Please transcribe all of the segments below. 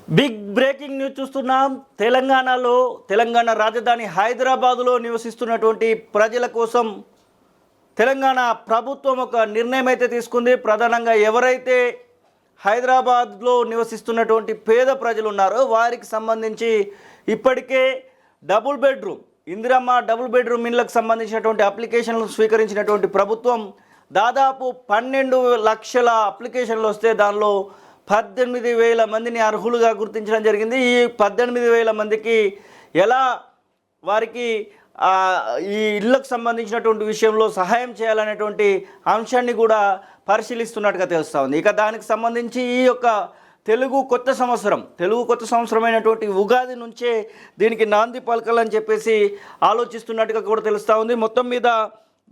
Big breaking news చూస్తున్నాం. తెలంగాణ రాజధాని హైదరాబాదులో నివసిస్తున్నటువంటి ప్రజల కోసం తెలంగాణ ప్రభుత్వం ఒక నిర్ణయం అయితే తీసుకుంది. ప్రధానంగా ఎవరైతే హైదరాబాద్లో నివసిస్తున్నటువంటి పేద ప్రజలు ఉన్నారో వారికి సంబంధించి ఇప్పటికే ఇందిరమ్మ డబుల్ బెడ్రూమ్ ఇళ్లకు సంబంధించినటువంటి అప్లికేషన్లు స్వీకరించినటువంటి ప్రభుత్వం దాదాపు 12 లక్షల అప్లికేషన్లు వస్తే దానిలో 18,000 మందిని అర్హులుగా గుర్తించడం జరిగింది. ఈ 18,000 మందికి ఎలా వారికి ఈ ఇళ్లకు సంబంధించినటువంటి విషయంలో సహాయం చేయాలనేటువంటి అంశాన్ని కూడా పరిశీలిస్తున్నట్టుగా తెలుస్తూ ఉంది. ఇక దానికి సంబంధించి ఈ యొక్క తెలుగు కొత్త సంవత్సరమైనటువంటి ఉగాది నుంచే దీనికి నాంది పలకాలని చెప్పేసి ఆలోచిస్తున్నట్టుగా కూడా తెలుస్తూ ఉంది. మొత్తం మీద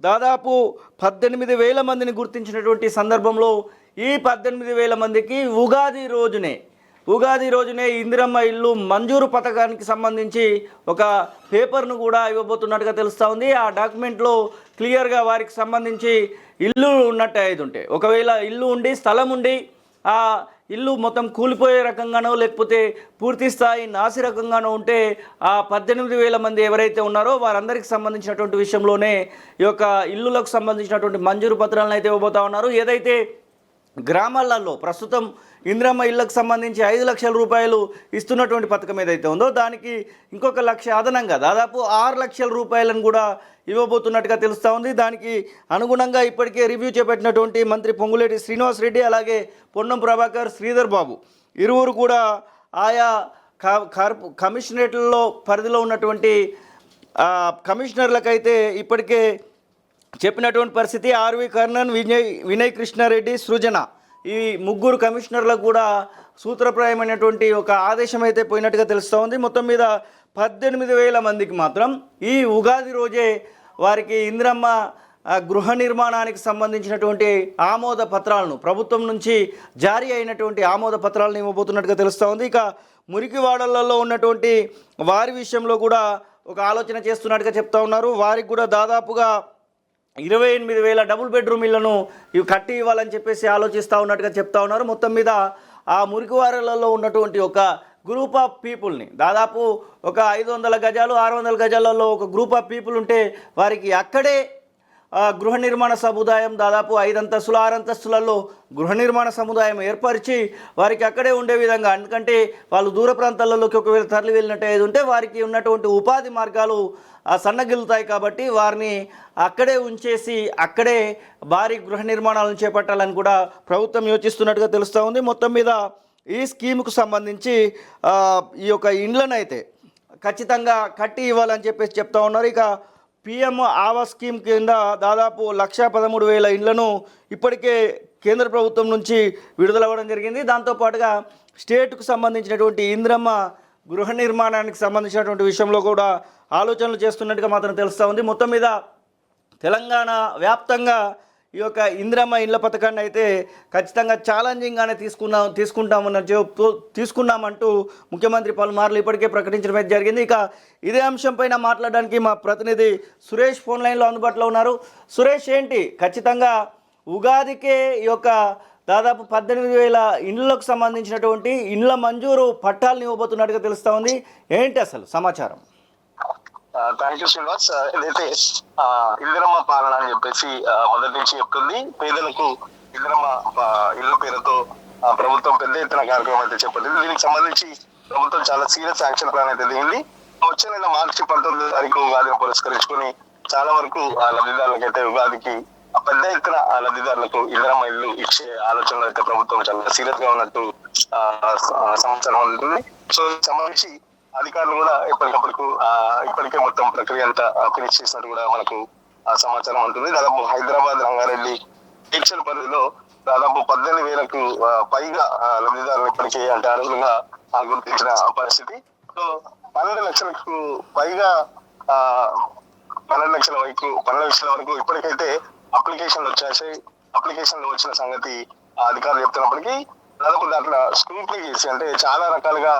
దాదాపు 18,000 మందిని గుర్తించినటువంటి సందర్భంలో ఈ 18,000 మందికి ఉగాది రోజునే ఇందిరమ్మ ఇల్లు మంజూరు పథకానికి సంబంధించి ఒక పేపర్ను కూడా ఇవ్వబోతున్నట్టుగా తెలుస్తూ ఉంది. ఆ డాక్యుమెంట్లో క్లియర్గా వారికి సంబంధించి ఇల్లు ఉన్నట్టు అయ్యేది ఉంటే, ఒకవేళ ఇల్లు ఉండి స్థలం ఉండి ఆ ఇల్లు మొత్తం కూలిపోయే రకంగానో లేకపోతే పూర్తి స్థాయి నాసి రకంగానో ఉంటే ఆ 18,000 మంది ఎవరైతే ఉన్నారో వారందరికి సంబంధించినటువంటి విషయంలోనే ఈ యొక్క ఇల్లులకు సంబంధించినటువంటి మంజూరు పత్రాలను అయితే ఇవ్వబోతా ఉన్నారు. ఏదైతే గ్రామాలలో ప్రస్తుతం ఇందిరమ్మ ఇళ్లకు సంబంధించి 5 లక్షల రూపాయలు ఇస్తున్నటువంటి పథకం ఏదైతే ఉందో దానికి ఇంకొక 1 లక్ష అదనంగా దాదాపు 6 లక్షల రూపాయలను కూడా ఇవ్వబోతున్నట్టుగా తెలుస్తూ ఉంది. దానికి అనుగుణంగా ఇప్పటికే రివ్యూ చేపట్టినటువంటి మంత్రి పొంగులేటి శ్రీనివాస్ రెడ్డి, అలాగే పొన్నం ప్రభాకర్, శ్రీధర్ బాబు ఇరువురు కూడా ఆయా కమిషనరేట్లలో పరిధిలో ఉన్నటువంటి కమిషనర్లకైతే ఇప్పటికే చెప్పినటువంటి పరిస్థితి. ఆర్వి కర్ణన్, వినయ్ కృష్ణారెడ్డి, సృజన ఈ 3 కమిషనర్లకు కూడా సూత్రప్రాయమైనటువంటి ఒక ఆదేశం అయితే పోయినట్టుగా తెలుస్తూ ఉంది. మొత్తం మీద 18,000 మందికి మాత్రం ఈ ఉగాది రోజే వారికి ఇందిరమ్మ గృహ నిర్మాణానికి సంబంధించినటువంటి ఆమోద పత్రాలను ప్రభుత్వం నుంచి జారీ అయినటువంటి ఆమోద పత్రాలను ఇవ్వబోతున్నట్టుగా తెలుస్తూ ఉంది. ఇక మురికివాడలలో ఉన్నటువంటి వారి విషయంలో కూడా ఒక ఆలోచన చేస్తున్నట్టుగా చెప్తా ఉన్నారు. వారికి కూడా దాదాపుగా 28,000 డబుల్ బెడ్రూమ్ ఇళ్లను ఇవి కట్టి ఇవ్వాలని చెప్పేసి ఆలోచిస్తూ ఉన్నట్టుగా చెప్తా ఉన్నారు. మొత్తం మీద ఆ మురికివాడలలో ఉన్నటువంటి ఒక గ్రూప్ ఆఫ్ పీపుల్ని దాదాపు ఒక 500 గజాలు 600 గజాలలో ఒక గ్రూప్ ఆఫ్ పీపుల్ ఉంటే వారికి అక్కడే గృహ నిర్మాణ సముదాయం దాదాపు 5 అంతస్తులు 6 అంతస్తులలో గృహ నిర్మాణ సముదాయం ఏర్పరిచి వారికి అక్కడే ఉండే విధంగా, ఎందుకంటే వాళ్ళు దూర ప్రాంతాలలోకి ఒకవేళ తరలి వెళ్ళినట్టు ఏది ఉంటే వారికి ఉన్నటువంటి ఉపాధి మార్గాలు సన్నగిల్లుతాయి. కాబట్టి వారిని అక్కడే ఉంచేసి అక్కడే భారీ గృహ నిర్మాణాలను చేపట్టాలని కూడా ప్రభుత్వం యోచిస్తున్నట్టుగా తెలుస్తూ ఉంది. మొత్తం మీద ఈ స్కీముకు సంబంధించి ఈ యొక్క ఇండ్లను అయితే ఖచ్చితంగా కట్టి ఇవ్వాలని చెప్పేసి చెప్తా ఉన్నారు. ఇక పిఎం ఆవాస్ స్కీమ్ కింద దాదాపు 1,13,000 ఇండ్లను ఇప్పటికే కేంద్ర ప్రభుత్వం నుంచి విడుదలవ్వడం జరిగింది. దాంతోపాటుగా స్టేట్కు సంబంధించినటువంటి ఇందిరమ్మ గృహ నిర్మాణానికి సంబంధించినటువంటి విషయంలో కూడా ఆలోచనలు చేస్తున్నట్టుగా మాత్రం తెలుస్తూ ఉంది. మొత్తం మీద తెలంగాణ వ్యాప్తంగా ఈ యొక్క ఇందిరమ్మ ఇండ్ల పథకాన్ని అయితే ఖచ్చితంగా ఛాలెంజింగ్గానే తీసుకున్నామంటూ ముఖ్యమంత్రి పలుమార్లు ఇప్పటికే ప్రకటించడం అయితే జరిగింది. ఇక ఇదే అంశంపైన మాట్లాడడానికి మా ప్రతినిధి సురేష్ ఫోన్ లైన్లో అందుబాటులో ఉన్నారు. సురేష్, ఏంటి ఖచ్చితంగా ఉగాదికే ఈ యొక్క దాదాపు 18,000 ఇండ్లకు సంబంధించినటువంటి ఇండ్ల మంజూరు పట్టాలను ఇవ్వబోతున్నట్టుగా తెలుస్తూ ఉంది. ఏంటి అసలు సమాచారం? Thank you Srinivas. ఏదైతే ఇందిరమ్మ పాలన అని చెప్పేసి మొదటి నుంచి చెప్తుంది, పేదలకు ఇందిరమ్మ ఇల్లు పేరుతో ప్రభుత్వం పెద్ద ఎత్తున కార్యక్రమం అయితే చెప్పలేదు. దీనికి సంబంధించి ప్రభుత్వం చాలా సీరియస్ యాక్షన్ ప్లాన్ అయితే దిగింది. వచ్చే నెల మార్చి 19వ తారీఖు ఉగాదిని పురస్కరించుకుని చాలా వరకు లబ్ధిదారులకైతే ఉగాదికి పెద్ద ఎత్తున లబ్ధిదారులకు ఇందిరమ్మ ఇల్లు ఇచ్చే ఆలోచనలు అయితే ప్రభుత్వం చాలా సీరియస్ గా ఉన్నట్టు సమాచారం ఉంటుంది. సో సంబంధించి అధికారులు కూడా ఇప్పటికే మొత్తం ప్రక్రియ అంతా ఫినిష్ చేసినట్టు కూడా మనకు సమాచారం ఉంటుంది. దాదాపు హైదరాబాద్, రంగారెడ్డి, మేడ్చల్ పరిధిలో దాదాపు 18,000కు పైగా లబ్ధిదారులు ఇప్పటికే అంటే అర్హులుగా గుర్తించిన పరిస్థితి. సో 12 లక్షలకు పైగా 12 లక్షల వరకు ఇప్పటికైతే అప్లికేషన్లు వచ్చేసాయి. అప్లికేషన్లు వచ్చిన సంగతి అధికారులు చెప్తున్నప్పటికీ దాదాపు దాంట్లో స్క్రూట్నీ చేసి అంటే చాలా రకాలుగా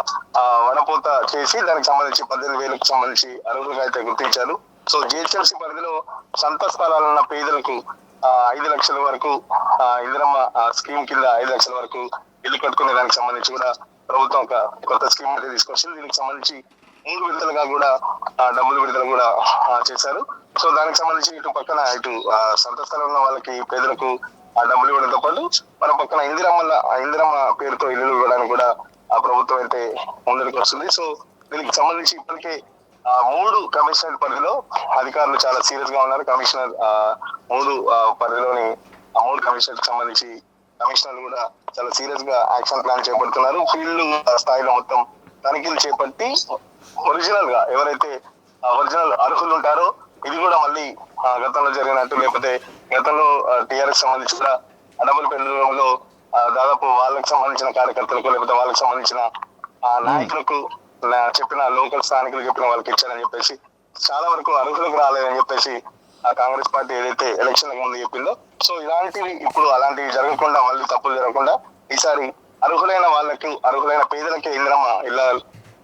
వడపోత చేసి దానికి సంబంధించి 18,000కు సంబంధించి అర్హులుగా అయితే గుర్తించారు. సో జిహెచ్ఎంసీ పరిధిలో సొంత స్థలాలు ఉన్న పేదలకు 5 లక్షల వరకు ఇందిరమ్మ స్కీమ్ కింద 5 లక్షల వరకు ఇల్లు కట్టుకునే దానికి సంబంధించి కూడా ప్రభుత్వం ఒక కొత్త స్కీమ్ అయితే తీసుకొచ్చింది. దీనికి సంబంధించి 3 విడతలుగా కూడా డబ్బులు విడుదల కూడా చేశారు. సో దానికి సంబంధించి ఇటు పక్కన ఇటు సొంత స్థలం ఉన్న వాళ్ళకి పేదలకు డబ్బులు ఇవ్వడంతో పాటు మన పక్కన ఇందిరమ్మ పేరుతో ఇల్లు ఇవ్వడానికి కూడా ఆ ప్రభుత్వం అయితే ముందుకు వస్తుంది. సో దీనికి సంబంధించి ఇప్పటికే 3 కమిషనర్ పరిధిలో అధికారులు చాలా సీరియస్ గా ఉన్నారు. కమిషనర్ 3 పరిధిలోని 3 కమిషనర్ సంబంధించి కమిషనర్లు కూడా చాలా సీరియస్ గా యాక్షన్ ప్లాన్ చేపడుతున్నారు. ఫీల్డ్ స్థాయిలో మొత్తం తనిఖీలు చేపట్టి ఒరిజినల్ గా ఎవరైతే ఒరిజినల్ అర్హులు ఉంటారో ఇది కూడా మళ్ళీ గతంలో జరిగినట్టు లేకపోతే గతంలో టీఆర్ఎస్ సంబంధించి కూడా డబుల్ బెడ్రూమ్లో దాదాపు వాళ్ళకి సంబంధించిన కార్యకర్తలకు లేకపోతే వాళ్ళకి సంబంధించిన నాయకులకు చెప్పిన లోకల్ స్థానికులు చెప్పిన వాళ్ళకి ఇచ్చారని చెప్పేసి చాలా వరకు అర్హులకు రాలేదని చెప్పేసి కాంగ్రెస్ పార్టీ ఏదైతే ఎలక్షన్ ముందు చెప్పిందో, సో ఇలాంటివి ఇప్పుడు అలాంటివి జరగకుండా మళ్ళీ తప్పులు జరగకుండా ఈసారి అర్హులైన వాళ్ళకి అర్హులైన పేదలకి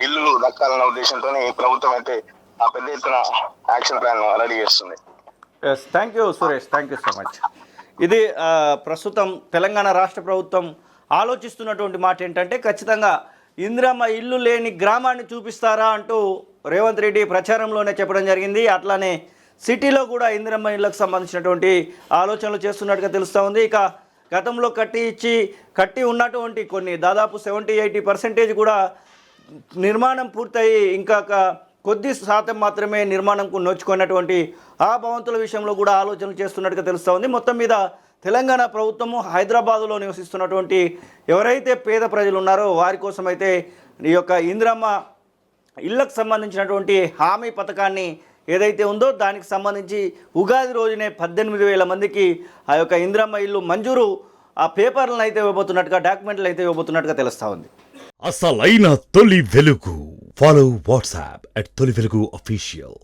ఇల్లు దక్కాలన్న ఉద్దేశంతో ప్రభుత్వం అయితే పెద్ద ఎత్తున యాక్షన్ ప్లాన్ రెడీ చేస్తుంది. Yes, thank you Suresh, thank you so much. ఇది ప్రస్తుతం తెలంగాణ రాష్ట్ర ప్రభుత్వం ఆలోచిస్తున్నటువంటి మాట ఏంటంటే ఖచ్చితంగా ఇందిరమ్మ ఇల్లు లేని గ్రామాన్ని చూపిస్తారా అంటూ రేవంత్ రెడ్డి ప్రచారంలోనే చెప్పడం జరిగింది. అట్లానే సిటీలో కూడా ఇందిరమ్మ ఇళ్ళకు సంబంధించినటువంటి ఆలోచనలు చేస్తున్నట్టుగా తెలుస్తూ ఉంది. ఇక గతంలో కట్టి ఉన్నటువంటి కొన్ని దాదాపు 70-80% కూడా నిర్మాణం పూర్తయి ఇంకా కొద్ది శాతం మాత్రమే నిర్మాణంకు నోచుకున్నటువంటి ఆ భవంతుల విషయంలో కూడా ఆలోచనలు చేస్తున్నట్టుగా తెలుస్తూ ఉంది. మొత్తం మీద తెలంగాణ ప్రభుత్వము హైదరాబాదులో నివసిస్తున్నటువంటి ఎవరైతే పేద ప్రజలు ఉన్నారో వారి కోసం అయితే ఈ యొక్క ఇందిరమ్మ ఇళ్లకు సంబంధించినటువంటి హామీ పథకాన్ని ఏదైతే ఉందో దానికి సంబంధించి ఉగాది రోజునే 18,000 మందికి ఆ యొక్క ఇందిరమ్మ ఇల్లు మంజూరు ఆ పేపర్లను అయితే ఇవ్వబోతున్నట్టుగా డాక్యుమెంట్లు అయితే ఇవ్వబోతున్నట్టుగా తెలుస్తూ ఉంది. అసలైన తొలి వెలుగు. ఫాలో వాట్సాప్ @తొలి వెలుగు official.